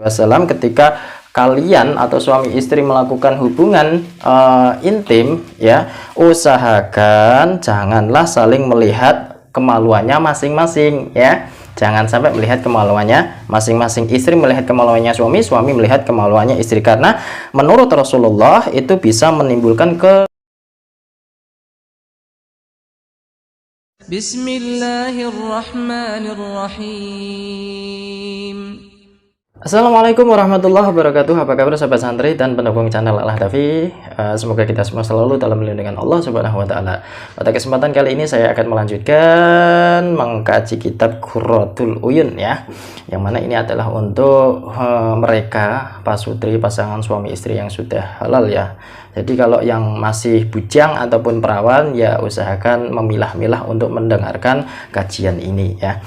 Wasallam, ketika kalian atau suami istri melakukan hubungan intim ya, usahakan janganlah saling melihat kemaluannya masing-masing ya. Jangan sampai melihat kemaluannya masing-masing. Istri melihat kemaluannya suami, suami melihat kemaluannya istri, karena menurut Rasulullah itu bisa menimbulkan Bismillahirrahmanirrahim. Assalamualaikum warahmatullahi wabarakatuh. Apa kabar sahabat santri dan pendukung channel Al-Hadafi? Semoga kita semua selalu dalam lindungan Allah Subhanahu wa taala. Pada kesempatan kali ini saya akan melanjutkan mengkaji kitab Qurratul Uyun ya. Yang mana ini adalah untuk mereka pasutri, pasangan suami istri yang sudah halal ya. Jadi kalau yang masih bujang ataupun perawan ya usahakan memilah-milah untuk mendengarkan kajian ini ya.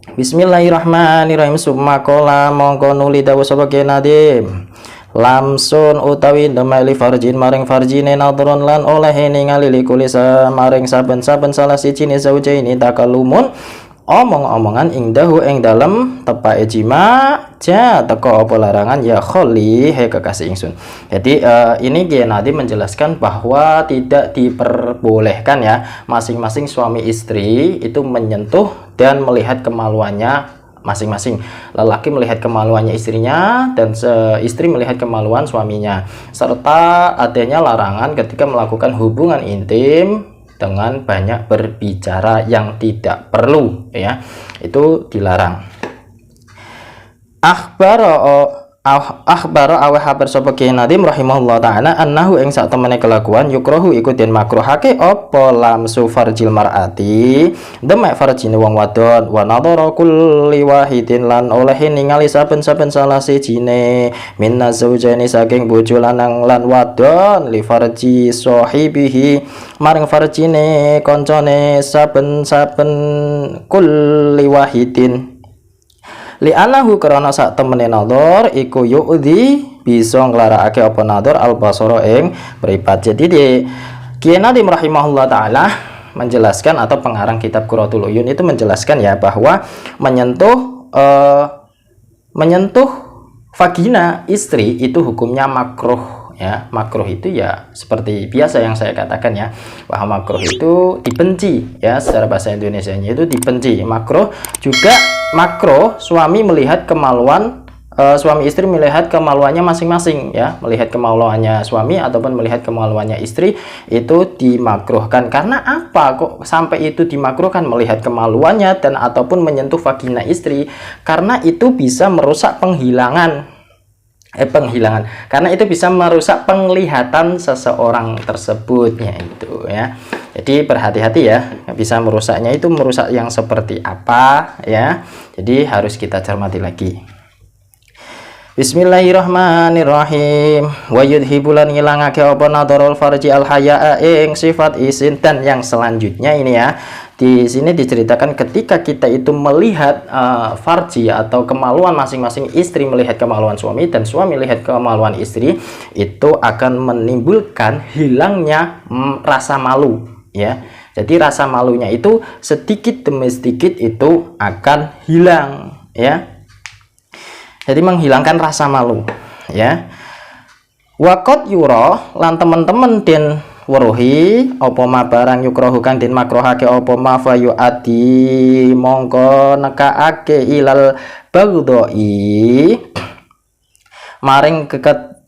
Bismillahirrahmanirrahim. Summa qala mongko nuli dawuh sapa Nadim, lamsun utawi demeli farjin maring farjine nadron lan oleh ningali likulisa maring saben-saben salah sijine zaujaini takalumun omong-omongan ingdahu ing dalem tepake jima ja teko apa larangan ya kholi he kekasih ingsun. Jadi ini Kiai Nadim menjelaskan bahwa tidak diperbolehkan ya masing-masing suami istri itu menyentuh dan melihat kemaluannya masing-masing. Lelaki melihat kemaluannya istrinya dan istri melihat kemaluan suaminya, serta adanya larangan ketika melakukan hubungan intim dengan banyak berbicara yang tidak perlu ya, itu dilarang. Akhbaro aweh habar sapa Kiai Nadim rahimahullah ta'ala annahu ing sak temene kelakuan yukrohu iku den makruhake apa lamsu farjil mar'ati demek farjine wong wadon wa nadhara kulli wahidin lan oleh ningali saben-saben salah sijine minna zaujaini saking bojo lanang lan wadon li farji sahibihi maring farjine koncone saben-saben kulli wahidin li anahu karena sak temene nadhar iku yu'dhi bisa nglarakake apa nadhar al basara ing mripat. Jadi di Kiai Nadim rahimahullah taala menjelaskan, atau pengarang kitab Qurratul Uyun itu menjelaskan ya, bahwa menyentuh vagina istri itu hukumnya makruh ya. Makruh itu ya seperti biasa yang saya katakan ya, bahwa makruh itu dibenci ya, secara bahasa Indonesianya itu dibenci. Makruh juga makruh suami melihat kemaluan suami istri melihat kemaluannya masing-masing ya, melihat kemaluannya suami ataupun melihat kemaluannya istri itu dimakruhkan. Karena apa kok sampai itu dimakruhkan melihat kemaluannya dan ataupun menyentuh vagina istri? Karena itu bisa merusak penghilangan, karena itu bisa merusak penglihatan seseorang tersebut ya, itu ya. Jadi berhati-hati ya, bisa merusaknya itu merusak yang seperti apa ya. Jadi harus kita cermati lagi. Bismillahirrahmanirrahim. Wa yudhibulan ngilangake apa nadharul farji al haya'a ing sifat isin. Dan yang selanjutnya ini ya, di sini diceritakan ketika kita itu melihat farji atau kemaluan masing-masing, istri melihat kemaluan suami dan suami melihat kemaluan istri, itu akan menimbulkan hilangnya rasa malu ya. Jadi rasa malunya itu sedikit demi sedikit itu akan hilang ya. Jadi menghilangkan rasa malu ya. Waqat yura lan teman-teman den weruhi apa ma barang yukrohu kang den makruhake apa ma fayu adi mongko nekaake ilal bagdoi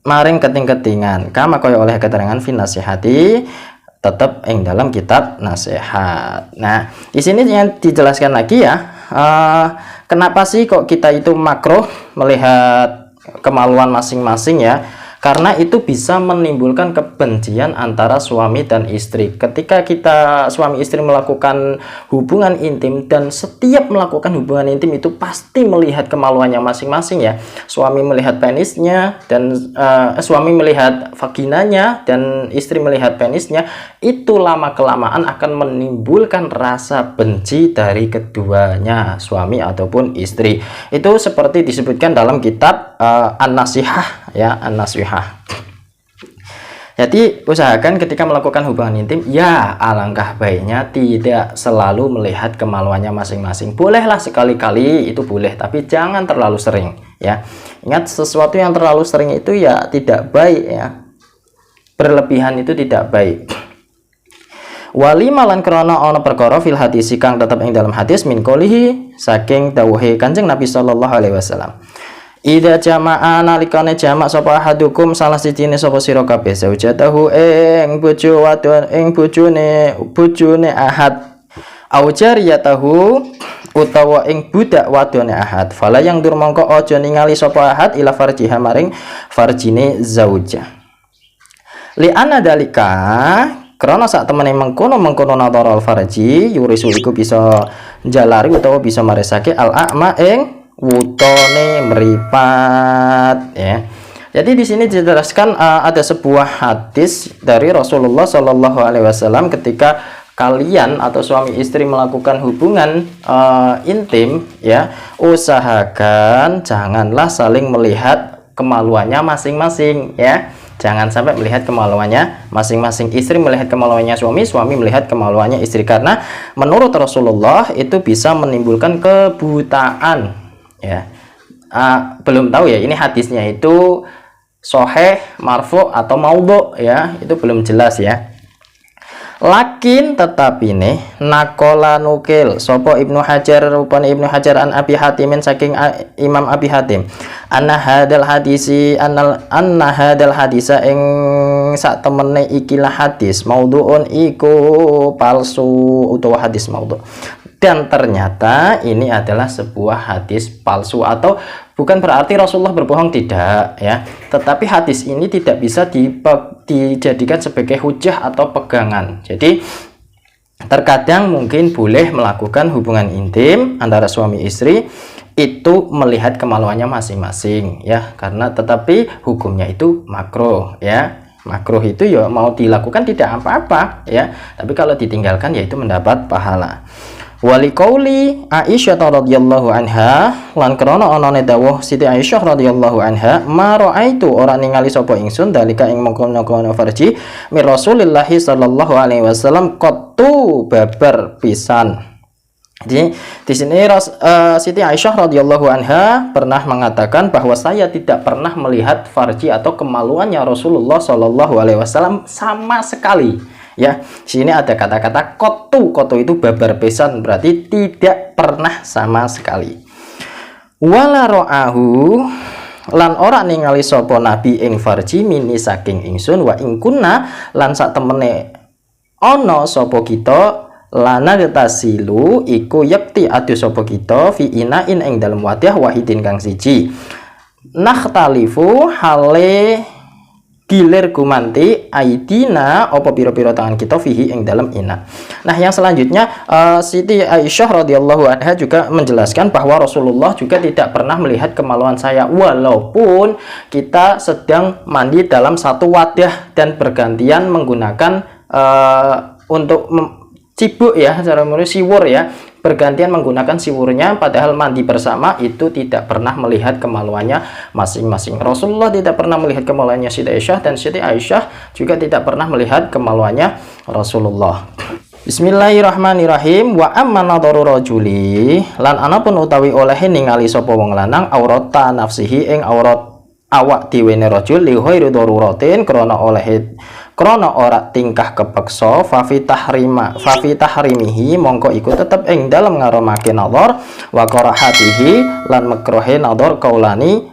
maring keting-ketingan kama kaya oleh keterangan fin nasihati tetap ing dalam kitab nasihat. Nah, di sini yang dijelaskan lagi ya, kenapa sih kok kita itu makruh melihat kemaluan masing-masing ya? Karena itu bisa menimbulkan kebencian antara suami dan istri. Ketika kita suami istri melakukan hubungan intim, dan setiap melakukan hubungan intim itu pasti melihat kemaluannya masing-masing ya. Suami melihat penisnya dan suami melihat vaginanya dan istri melihat penisnya, itu lama kelamaan akan menimbulkan rasa benci dari keduanya, suami ataupun istri. Itu seperti disebutkan dalam kitab An-Nasihah ya, An-Nasihah. Jadi usahakan ketika melakukan hubungan intim, ya alangkah baiknya tidak selalu melihat kemaluannya masing-masing. Bolehlah sekali-kali itu boleh, tapi jangan terlalu sering ya. Ingat, sesuatu yang terlalu sering itu ya tidak baik ya. Berlebihan itu tidak baik. Wali malan krana ana perkara fil hadis kang tetep ing dalam hadis min qolihi saking dawuhe Kanjeng Nabi sallallahu alaihi wasallam. Ida jama'a nalikane jamak sapa hadukum salah sijine sapa sira kabeh zaujatahu ing bojo wadon ing bojone ahad au jariyatahu utawa ing budak wadone ahad fala yang dur mongko aja ningali sapa ahad ila farjiha maring farjine zauja li ana dalika karena saat temene mengkono nadharal farji yurisu iku bisa jalari utawa bisa maresake al a'ma ing wutone meripat ya. Jadi di sini dijelaskan ada sebuah hadis dari Rasulullah Shallallahu Alaihi Wasallam ketika kalian atau suami istri melakukan hubungan intim ya, usahakan janganlah saling melihat kemaluannya masing-masing ya. Jangan sampai melihat kemaluannya masing-masing. Istri melihat kemaluannya suami, suami melihat kemaluannya istri, karena menurut Rasulullah itu bisa menimbulkan kebutaan ya. Belum tahu ya ini hadisnya itu sahih, marfu atau maudhu ya, itu belum jelas ya. Lakin tetapi nih nakola nukil sopo Ibnu Hajar rupane Ibnu Hajar an Abi Hatimin saking Imam Abi Hatim anna hadal hadisa ing sak temene ikilah hadis maudhuun iku palsu utawa hadis maudhu. Dan ternyata ini adalah sebuah hadis palsu, atau bukan berarti Rasulullah berbohong, tidak ya, tetapi hadis ini tidak bisa dijadikan sebagai hujah atau pegangan. Jadi terkadang mungkin boleh melakukan hubungan intim antara suami istri itu melihat kemaluannya masing-masing ya, karena tetapi hukumnya itu makruh ya. Makruh itu ya mau dilakukan tidak apa-apa ya, tapi kalau ditinggalkan ya itu mendapat pahala. Wali qauli Aisyah radhiyallahu anha lan krana anane dawuh Siti Aisyah radhiyallahu anha ma raaitu ora ningali sapa ingsun dalika ing mengkono-kono farji mir Rasulillah sallallahu alaihi wasallam qattu babar pisan. Jadi di sini Siti Aisyah radhiyallahu anha pernah mengatakan bahwa saya tidak pernah melihat farji atau kemaluannya Rasulullah sallallahu alaihi wasallam sama sekali. Ya, sini ada kata-kata kotu itu babar pisan, berarti tidak pernah sama sekali. Wala ro'ahu lan ora ningali sapa nabi ing farji mini saking ingsun wa ing kunna lan sak temene ana sapa kita lana tasilu iku yakti adu sapa kita fi inain ing dalem wadah wahidin kang siji nakhtalifu hale gilir gumanti aidina apa piro-piro tangan kita fihi ing dalam ina. Nah, yang selanjutnya Siti Aisyah radhiyallahu anha juga menjelaskan bahwa Rasulullah juga tidak pernah melihat kemaluan saya walaupun kita sedang mandi dalam satu wadah dan bergantian menggunakan untuk cibuk ya, cara siwur ya, bergantian menggunakan siwurnya, padahal mandi bersama itu tidak pernah melihat kemaluannya masing-masing. Rasulullah tidak pernah melihat kemaluannya Siti Aisyah, dan Siti Aisyah juga tidak pernah melihat kemaluannya Rasulullah. Bismillahirrahmanirrahim. Wa amma nadharu rajuli lan anapun utawi oleh ningali sapa wong lanang aurata nafsihi ing aurat awak diwene rajul li ghairi daruratin krana ora tingkah kepeksa fafi tahrimihi mongko iku tetep ing dalem ngaromake nadhar wa karahatihi lan makruhe nadhar kaulani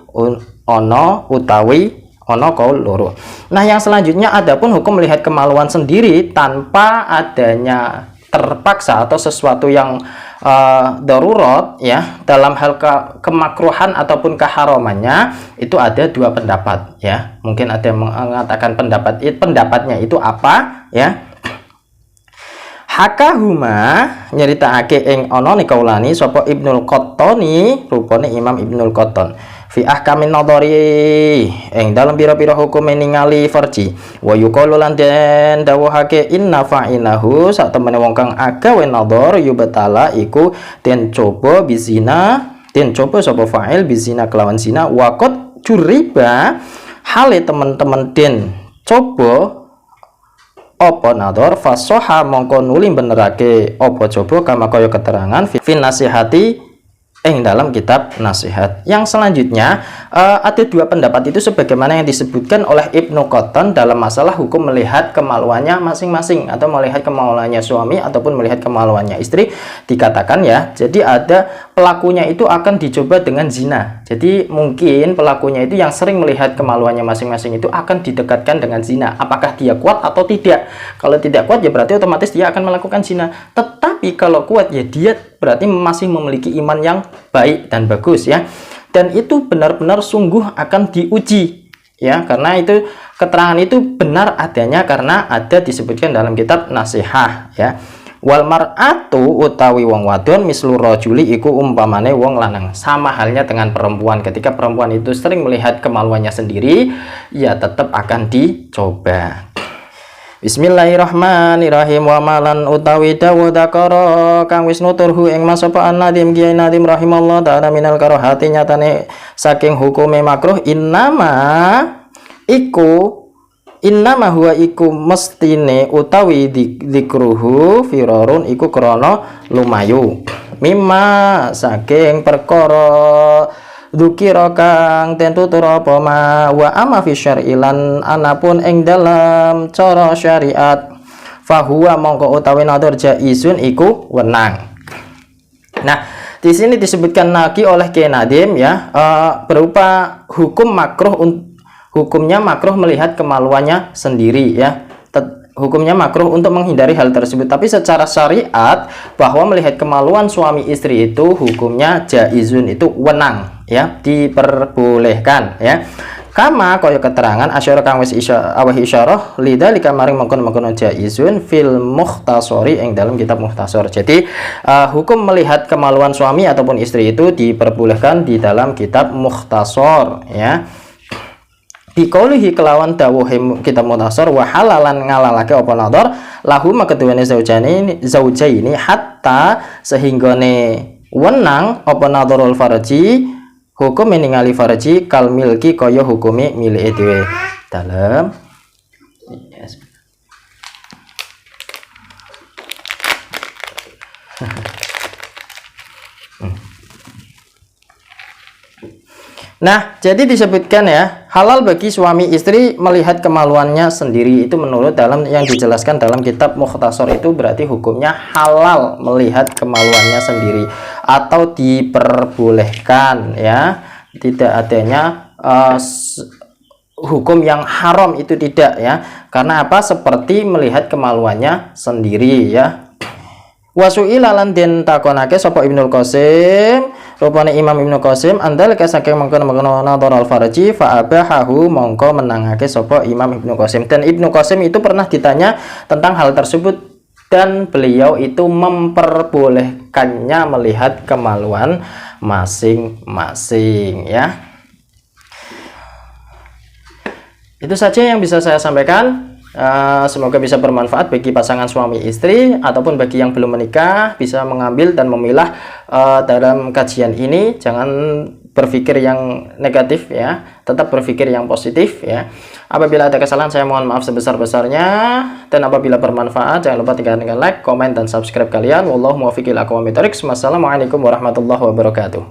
ana utawi ana kaul loro. Nah, yang selanjutnya adapun hukum melihat kemaluan sendiri tanpa adanya terpaksa atau sesuatu yang darurat ya, dalam hal kemakruhan ataupun keharamannya itu ada dua pendapat ya. Mungkin ada yang mengatakan pendapatnya itu apa ya. Hakahuma nyeritakake ing ana nikaulani sapa Ibnul Qattani, rupane Imam Ibnul Qattan fi ahkamin nadhari ing dalam pira-pira hukum ningali farji wa yuqalu lan den dawuhake inna fa'ilahu sak temene wong kang agawe nadhar yubatala iku den coba bizina, den coba sapa fa'il bizina kelawan zina wa qad juriba hale teman-teman den coba apa nador fasoha mongko nuli benerake apa coba kama kaya keterangan fin nasihati ing dalam kitab nasihat. Yang selanjutnya ada dua pendapat itu sebagaimana yang disebutkan oleh Ibnu Qattan dalam masalah hukum melihat kemaluannya masing-masing atau melihat kemaluannya suami ataupun melihat kemaluannya istri. Dikatakan ya, jadi ada pelakunya itu akan dicoba dengan zina. Jadi mungkin pelakunya itu yang sering melihat kemaluannya masing-masing itu akan didekatkan dengan zina. Apakah dia kuat atau tidak? Kalau tidak kuat ya berarti otomatis dia akan melakukan zina. Tetapi kalau kuat ya dia berarti masih memiliki iman yang baik dan bagus ya. Dan itu benar-benar sungguh akan diuji ya, karena itu keterangan itu benar adanya karena ada disebutkan dalam kitab Nasihah ya. Wal mar'atu utawi wong wadon mislu rajuli iku umpamane wong lanang. Sama halnya dengan perempuan, ketika perempuan itu sering melihat kemaluannya sendiri ya tetap akan dicoba. Bismillahirrahmanirrahim. Wa malan utawi dawuh dakara kang wis nuturhu ing masapa Nadim Kiai Nadim rahimallahu ta'ala minal karahati nyatane saking hukume makruh innama huwa iku mestine utawi dikruhu firarun iku krana lumayu mimma saking perkara dzukira kang den tutur apa ma wa ama fi syar'ilan anapun ing dalam cara syariat fahuwa mongko utawi nador jaizun iku wenang. Nah, di sini disebutkan lagi oleh Kiai Nadim ya, berupa hukum makruh, hukumnya makruh melihat kemaluannya sendiri ya. Hukumnya makruh untuk menghindari hal tersebut, tapi secara syariat bahwa melihat kemaluan suami istri itu hukumnya jaizun, itu wenang ya, diperbolehkan ya. Kama kaya keterangan asyara kang wis isyarah lidzalika maring mengkono-mengkono jaizun fil mukhtasari ing dalam kitab mukhtasar. Jadi hukum melihat kemaluan suami ataupun istri itu diperbolehkan di dalam kitab mukhtasar ya. Bikaulihi kelawan dawuhe kitab mukhtasar wa halalan ngalalake apa nador lahu makeduwane zaujaini hatta sehinggane wenang apa nadorul farji hukum ningali farji kal milki kaya hukumi milike dhewe dalam yes. Nah, jadi disebutkan ya, halal bagi suami istri melihat kemaluannya sendiri, itu menurut dalam yang dijelaskan dalam kitab Mukhtasar itu berarti hukumnya halal melihat kemaluannya sendiri atau diperbolehkan ya. Tidak adanya hukum yang haram itu tidak ya. Karena apa? Seperti melihat kemaluannya sendiri ya. Wasu'ila lan den takonake sapa Ibnul Qasim, rupane Imam Ibnu Qasim andalika saking mengkono-mengkono nadhar al-farji fa abahahu mongko menangake sapa Imam Ibnu Qasim. Dan Ibnu Qasim itu pernah ditanya tentang hal tersebut dan beliau itu memperbolehkannya melihat kemaluan masing-masing ya. Itu saja yang bisa saya sampaikan. Semoga bisa bermanfaat bagi pasangan suami istri ataupun bagi yang belum menikah, bisa mengambil dan memilah dalam kajian ini. Jangan berpikir yang negatif ya, tetap berpikir yang positif ya. Apabila ada kesalahan saya mohon maaf sebesar-besarnya, dan apabila bermanfaat jangan lupa tinggalkan like, komen dan subscribe kalian. Wallahu muwaffiq ila aqwamit thoriq. Wassalamualaikum warahmatullahi wabarakatuh.